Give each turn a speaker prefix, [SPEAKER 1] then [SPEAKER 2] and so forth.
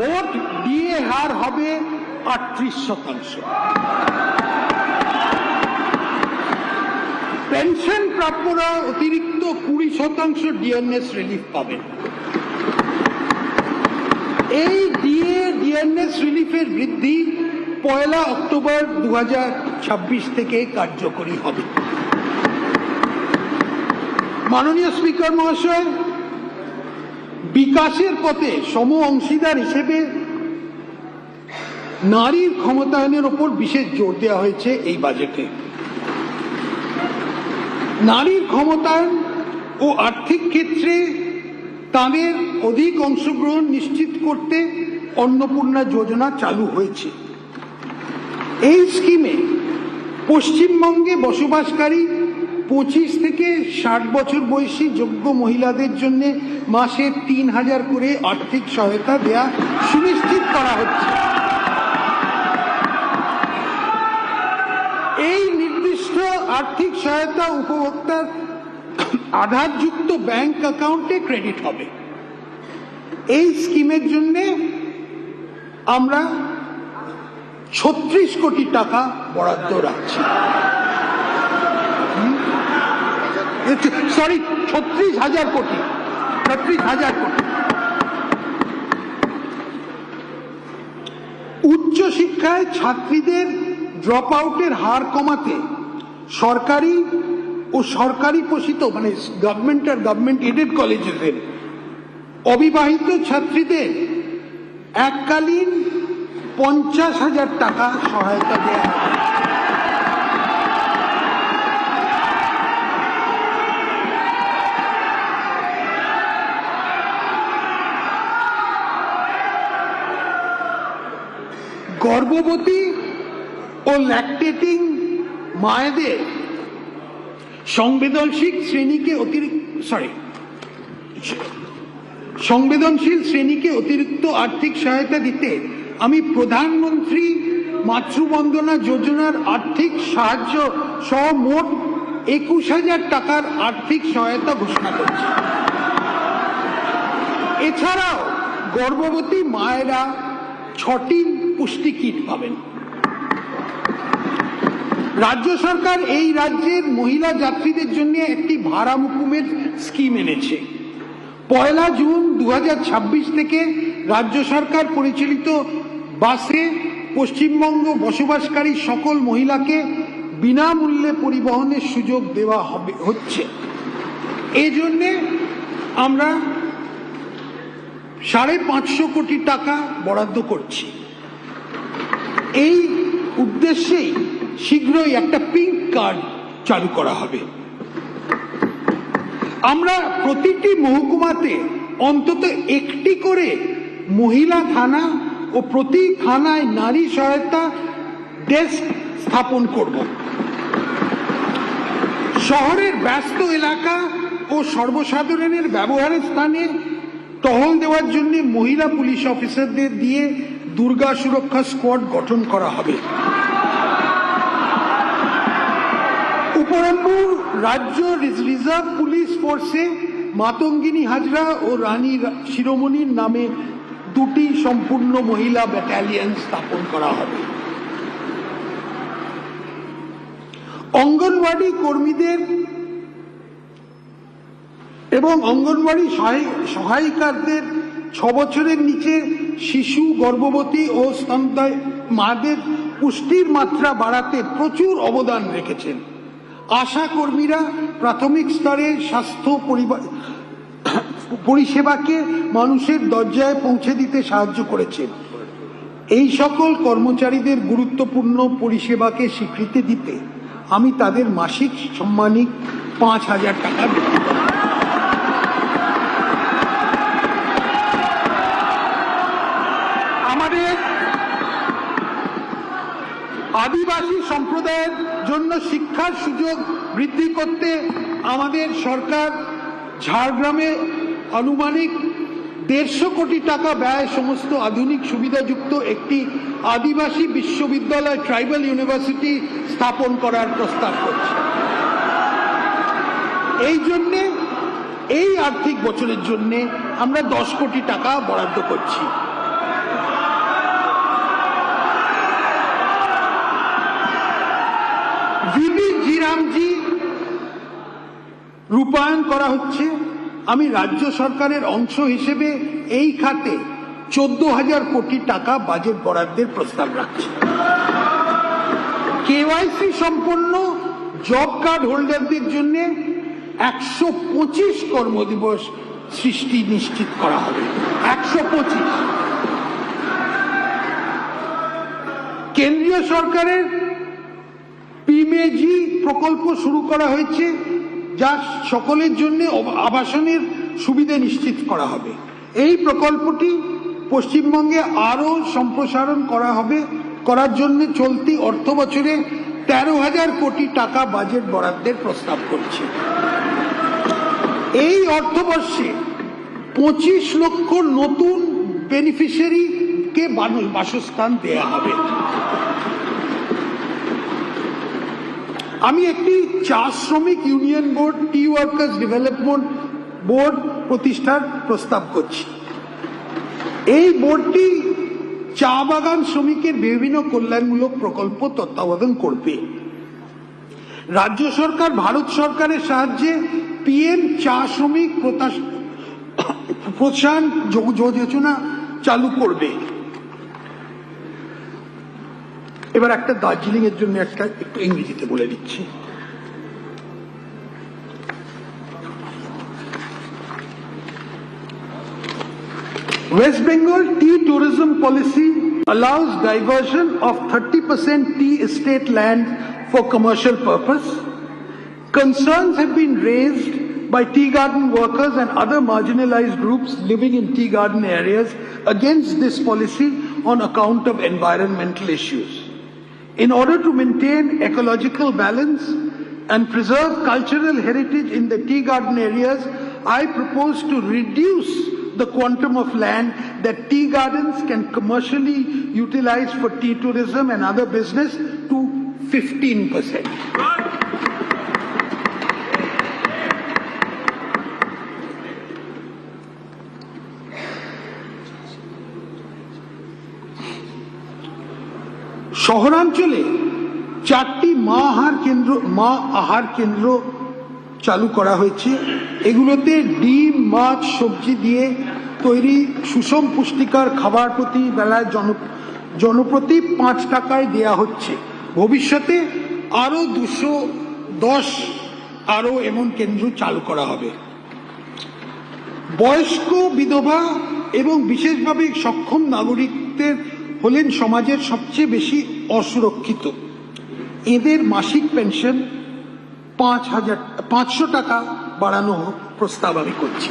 [SPEAKER 1] মোট ডিএ হার হবে 38%। পেনশন প্রাপ্যরা অতিরিক্ত 20% ডিএনএস রিলিফ পাবেন। এই ডিএনএস রিলিফের বৃদ্ধি 1 অক্টোবর 2026 থেকে কার্যকরী হবে। মাননীয় স্পিকার মহাশয়, বিকাশের পথে সম অংশীদার হিসেবে নারীর ক্ষমতায়নের উপর বিশেষ জোর দেওয়া হয়েছে এই বাজেটে। নারীর ক্ষমতায়ন ও আর্থিক ক্ষেত্রে তাদের অধিক অংশগ্রহণ নিশ্চিত করতে অন্নপূর্ণা যোজনা চালু হয়েছে। এই স্কিমে পশ্চিমবঙ্গে বসবাসকারী 25 থেকে 60 বছর বয়সী যোগ্য মহিলাদের জন্য মাসে 3000 করে আর্থিক সহায়তা দেয়া সুনিশ্চিত করা হচ্ছে। এই নির্দিষ্ট আর্থিক সহায়তা উপভোক্তার আধারযুক্ত ব্যাংক অ্যাকাউন্টে ক্রেডিট হবে। এই স্কিমের জন্য আমরা 36 কোটি টাকা বরাদ্দ রাখছি। 36,000 কোটি। উচ্চশিক্ষায় ছাত্রীদের ড্রপ আউটের হার কমাতে সরকারি ও সরকারি পোষিত মানে গভর্নমেন্ট আর গভর্নমেন্ট এডেড কলেজের অবিবাহিত ছাত্রীদের এককালীন 50,000 টাকা সহায়তা দেওয়া হবে। গর্ভবতী ও ল্যাকটেটিং মায়েদের সংবেদনশীল শ্রেণীকে অতিরিক্ত আর্থিক সহায়তা দিতে আমি প্রধানমন্ত্রী মাতৃবন্দনা যোজনার আর্থিক সাহায্য সহ মোট 21,000 টাকার আর্থিক সহায়তা ঘোষণা করছি। এছাড়াও গর্ভবতী মায়েরা 6টি পুষ্টি কিট পাবেন। রাজ্য সরকার এই রাজ্যের মহিলা যাত্রীদের জন্য একটি ভাড়া মকুবের স্কিম এনেছে। 1 জুন 2026 থেকে রাজ্য সরকার পরিচালিত বাসে পশ্চিমবঙ্গ বসবাসকারী সকল মহিলাকে বিনামূল্যে পরিবহনের সুযোগ দেওয়া হচ্ছে। এই জন্যে আমরা 550 কোটি টাকা বরাদ্দ করছি। এই উদ্দেশ্যেই শীঘ্রই একটা পিঙ্ক কার্ড চালু করা হবে। আমরা প্রতিটি মহকুমাতে অন্তত একটি করে মহিলা থানা ও প্রতি থানায় নারী সহায়তা ডেস্ক স্থাপন করব। শহরের ব্যস্ত এলাকা ও সর্বসাধারণের ব্যবহারের স্থানে টহল দেওয়ার জন্য মহিলা পুলিশ অফিসারদের দিয়ে দুর্গা সুরক্ষা স্কোয়াড গঠন করা হবে। উপরন্তু রাজ্য রিজার্ভ পুলিশ ফোর্সে মাতঙ্গিনী হাজরা ও রানী শিরোমণির নামে 2টি সম্পূর্ণ মহিলা ব্যাটালিয়ন স্থাপন করা হবে। অঙ্গনওয়াড়ি কর্মীদের এবং অঙ্গনওয়াড়ি সহায়িকাদের 6 বছরের নিচে শিশু, গর্ভবতী ও স্তন্যদায়ী মাদের পুষ্টির মাত্রা বাড়াতে প্রচুর অবদান রেখেছেন। আশা কর্মীরা প্রাথমিক স্তরে স্বাস্থ্য পরিষেবাকে মানুষের দরজায় পৌঁছে দিতে সাহায্য করেছেন। এই সকল কর্মচারীদের গুরুত্বপূর্ণ পরিষেবাকে স্বীকৃতি দিতে আমি তাদের মাসিক সম্মানিক 5,000 টাকা বৃদ্ধি করব। আমাদের আদিবাসী সম্প্রদায়ের জন্য শিক্ষার সুযোগ বৃদ্ধি করতে আমাদের সরকার ঝাড়গ্রামে আনুমানিক 150 কোটি টাকা ব্যয় সমস্ত আধুনিক সুবিধাযুক্ত একটি আদিবাসী বিশ্ববিদ্যালয় ট্রাইবাল ইউনিভার্সিটি স্থাপন করার প্রস্তাব করছে। এই জন্যে এই আর্থিক বছরের জন্য আমরা 10 কোটি টাকা বরাদ্দ করছি। বিবি জিরামজি রূপায়ণ করা হচ্ছে। আমি রাজ্য সরকারের অংশ হিসেবে এই খাতে 14,000 কোটি টাকা বাজেট বরাদ্দের প্রস্তাব রাখছি। কেওয়াইসি সম্পন্ন জব কার্ড হোল্ডারদের জন্য 125 কর্মদিবস সৃষ্টি নিশ্চিত করা হবে। 125। কেন্দ্রীয় সরকারের পিএমজি প্রকল্প শুরু করা হয়েছে, যা সকলের জন্য আবাসনের সুবিধা নিশ্চিত করা হবে। এই প্রকল্পটি পশ্চিমবঙ্গে আরো সম্প্রসারণ করার জন্য চলতি অর্থ বছরে 13,000 কোটি টাকা বাজেট বরাদ্দের প্রস্তাব করছে। এই অর্থবর্ষে 25 লক্ষ নতুন বেনিফিশিয়ারিকে বাসস্থান দেয়া হবে। আমি একটি চা শ্রমিক ইউনিয়ন বোর্ড, টি ওয়ার্কার্স ডেভেলপমেন্ট বোর্ড প্রতিষ্ঠার প্রস্তাব করছি। এই বোর্ডটি চা বাগান শ্রমিকের বিভিন্ন কল্যাণমূলক প্রকল্প তত্ত্বাবধান করবে। রাজ্য সরকার ভারত সরকারের সাহায্যে পিএম চা শ্রমিক প্রোৎসাহন যোজনা চালু করবে। এবার একটা দার্জিলিং এর জন্য একটু ইংরেজিতে বলে দিচ্ছি। West Bengal tea tourism policy allows diversion of 30% tea estate land for commercial purpose. Concerns have been raised by tea garden workers and other marginalized groups living in tea garden areas against this policy on account of environmental issues. In order to maintain ecological balance and preserve cultural heritage in the tea garden areas, I propose to reduce the quantum of land that tea gardens can commercially utilize for tea tourism and other business to 15%. শহরাঞ্চলে 4টি মা আহার কেন্দ্র চালু করা হয়েছে। এগুলোতে ডিম, মাছ, সবজি দিয়ে তৈরি সুষম পুষ্টিকর খাবার প্রতি বেলায় জনপ্রতি 5 টাকায় দেয়া হচ্ছে। ভবিষ্যতে আরো 210 এমন কেন্দ্র চালু করা হবে। বয়স্ক, বিধবা এবং বিশেষভাবে সক্ষম নাগরিকদের হলেন সমাজের সবচেয়ে বেশি অসুরক্ষিত। এদের মাসিক পেনশন 500 টাকা বাড়ানো প্রস্তাব আমি করছি।